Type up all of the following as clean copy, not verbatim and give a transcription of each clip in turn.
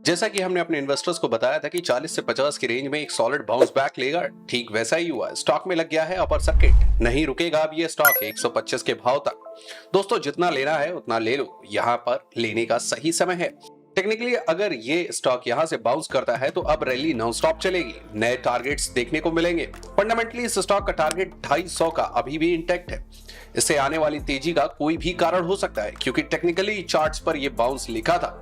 जैसा कि हमने अपने इन्वेस्टर्स को बताया था कि 40 से 50 की रेंज में एक सॉलिड बाउंस बैक लेगा, ठीक वैसा ही हुआ। स्टॉक में लग गया है अपर सर्किट, नहीं रुकेगा अब ये स्टॉक 125 के भाव तक। दोस्तों, जितना लेना है उतना ले लो, यहाँ पर लेने का सही समय है। टेक्निकली अगर ये स्टॉक यहां से बाउंस करता है तो अब रैली नॉन स्टॉप चलेगी, नए टारगेट्स देखने को मिलेंगे। फंडामेंटली इस स्टॉक का टारगेट 250 का अभी भी इंटैक्ट है। इससे आने वाली तेजी का कोई भी कारण हो सकता है, क्योंकि टेक्निकली चार्ट्स पर यह बाउंस लिखा था।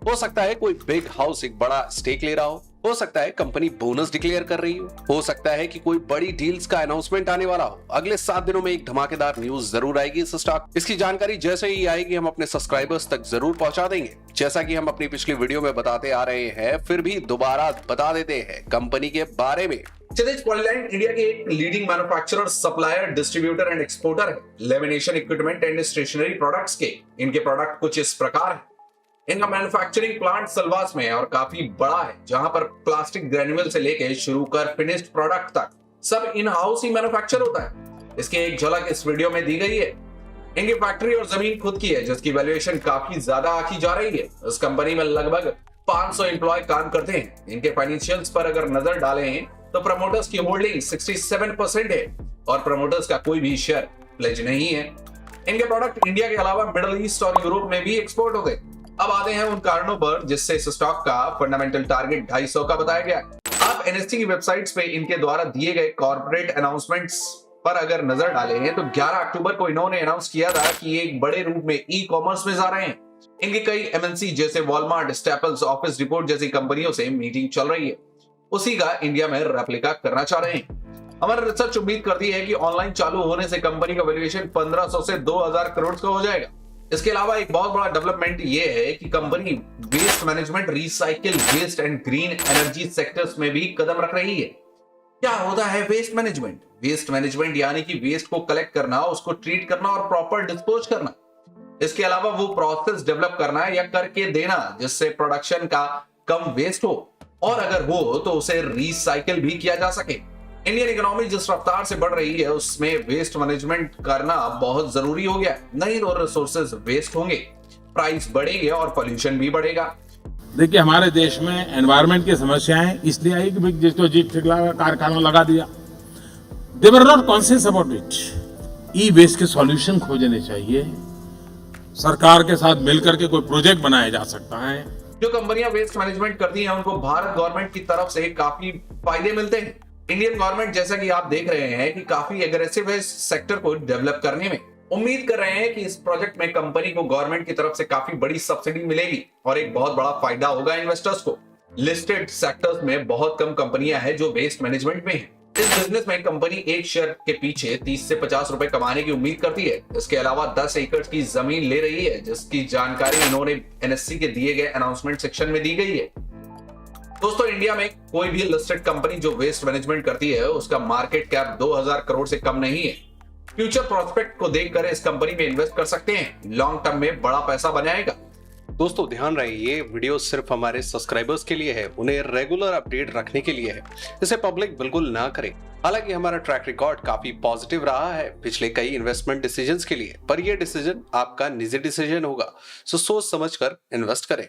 हो सकता है कोई बिग हाउस एक बड़ा स्टेक ले रहा हो सकता है कंपनी बोनस डिक्लेयर कर रही हो सकता है कि कोई बड़ी डील्स का अनाउंसमेंट आने वाला हो। अगले 7 दिनों में एक धमाकेदार न्यूज जरूर आएगी इस स्टॉक। इसकी जानकारी जैसे ही आएगी हम अपने सब्सक्राइबर्स तक जरूर पहुंचा देंगे। जैसा कि हम अपनी पिछली वीडियो में बताते आ रहे हैं, फिर भी दोबारा बता देते हैं कंपनी के बारे में। क्षितिज पॉलीलैंड इंडिया के एक leading manufacturer, supplier, distributor and exporter है lamination equipment and stationery products के। इनके प्रोडक्ट कुछ इस प्रकार है। इनका मैन्युफैक्चरिंग प्लांट सलवास में है और काफी बड़ा है, जहां पर प्लास्टिक ग्रेन्यूल से लेकर शुरू कर फिनिश्ड प्रोडक्ट तक सब इन हाउस ही मैन्युफैक्चर होता है। इसकी एक झलक इस वीडियो में दी गई है। इनकी फैक्ट्री और जमीन खुद की है, जिसकी वैल्यूएशन काफी ज्यादा आंकी जा रही है। इस कंपनी में लगभग 500 एम्प्लॉय काम करते हैं। इनके फाइनेंशियल्स पर अगर नजर डालें तो प्रमोटर्स की होल्डिंग 67% है और प्रमोटर्स का कोई भी शेयर प्लेज नहीं है। इनके प्रोडक्ट इंडिया के अलावा मिडिल ईस्ट और यूरोप में भी एक्सपोर्ट होते हैं। अब आते हैं उन कारणों पर जिससे इस स्टॉक का फंडामेंटल टारगेट 250 का बताया गया है। आप एनएससी की वेबसाइट्स पे इनके द्वारा दिए गए कॉर्पोरेट अनाउंसमेंट्स पर अगर नजर डालें तो 11 अक्टूबर को इन्होंने अनाउंस किया था कि ये एक बड़े रूप में ई कॉमर्स में जा रहे हैं। इनके कई एमएनसी जैसे वॉलमार्ट, स्टेपल्स, ऑफिस डिपोट जैसी कंपनियों से मीटिंग चल रही है। उसी का इंडिया में रेप्लिका करना चाह रहे हैं। हमारा रिसर्च उम्मीद करती है कि ऑनलाइन चालू होने से कंपनी का वैल्यूएशन 1500 से 2000 करोड़ का हो जाएगा। इसके अलावा एक बहुत बड़ा डेवलपमेंट ये है कि company waste management, recycle, waste and green energy sectors में भी कदम रख रही है। क्या होता है वेस्ट मैनेजमेंट? वेस्ट मैनेजमेंट यानी कि वेस्ट को कलेक्ट करना, उसको ट्रीट करना और प्रॉपर डिस्पोज करना। इसके अलावा वो प्रोसेस डेवलप करना या करके देना जिससे प्रोडक्शन का कम वेस्ट हो, और अगर हो तो उसे रिसाइकिल भी किया जा सके। इंडियन इकोनॉमी जिस रफ्तार से बढ़ रही है उसमें वेस्ट मैनेजमेंट करना बहुत जरूरी हो गया। नहीं तो रिसोर्सेज वेस्ट होंगे, प्राइस बढ़ेंगे और पोल्यूशन भी बढ़ेगा। देखिए, हमारे देश में एनवायरनमेंट की समस्याएं इसलिए आई कि जिसको जी ठिकला कारखाना लगा दिया। They were not conscious about it. E waste के सॉल्यूशन खोजने चाहिए। सरकार के साथ मिलकर के कोई प्रोजेक्ट बनाया जा सकता है। जो कंपनियां वेस्ट मैनेजमेंट करती हैं उनको भारत गवर्नमेंट की तरफ से काफी फायदे मिलते हैं। इंडियन गवर्नमेंट, जैसा कि आप देख रहे हैं, कि काफी एग्रेसिव है इस सेक्टर को डेवलप करने में। उम्मीद कर रहे हैं कि इस प्रोजेक्ट में कंपनी को गवर्नमेंट की तरफ से काफी बड़ी सब्सिडी मिलेगी और एक बहुत बड़ा फायदा होगा इन्वेस्टर्स को। लिस्टेड सेक्टर्स में बहुत कम कंपनियां हैं जो वेस्ट मैनेजमेंट में हैं। इस बिजनेस में कंपनी एक शेयर के पीछे 30 से 50 रुपए कमाने की उम्मीद करती है। इसके अलावा 10 एकड़ की जमीन ले रही है, जिसकी जानकारी इन्होंने एनएससी के दिए गए अनाउंसमेंट सेक्शन में दी गई है। दोस्तों, इंडिया में कोई भी लिस्टेड कंपनी जो वेस्ट मैनेजमेंट करती है उसका मार्केट कैप 2000 करोड़ से कम नहीं है। फ्यूचर प्रोस्पेक्ट को देखकर इस कंपनी में इन्वेस्ट कर सकते हैं। लॉन्ग टर्म में बड़ा पैसा बनाएगा। दोस्तों, ध्यान रहे, ये वीडियो सिर्फ हमारे सब्सक्राइबर्स के लिए है, उन्हें रेगुलर अपडेट रखने के लिए है। इसे पब्लिक बिल्कुल ना करें। हालांकि हमारा ट्रैक रिकॉर्ड काफी पॉजिटिव रहा है पिछले कई इन्वेस्टमेंट डिसीजंस के लिए, पर यह डिसीजन आपका निजी डिसीजन होगा। सो सोच समझकर इन्वेस्ट करें।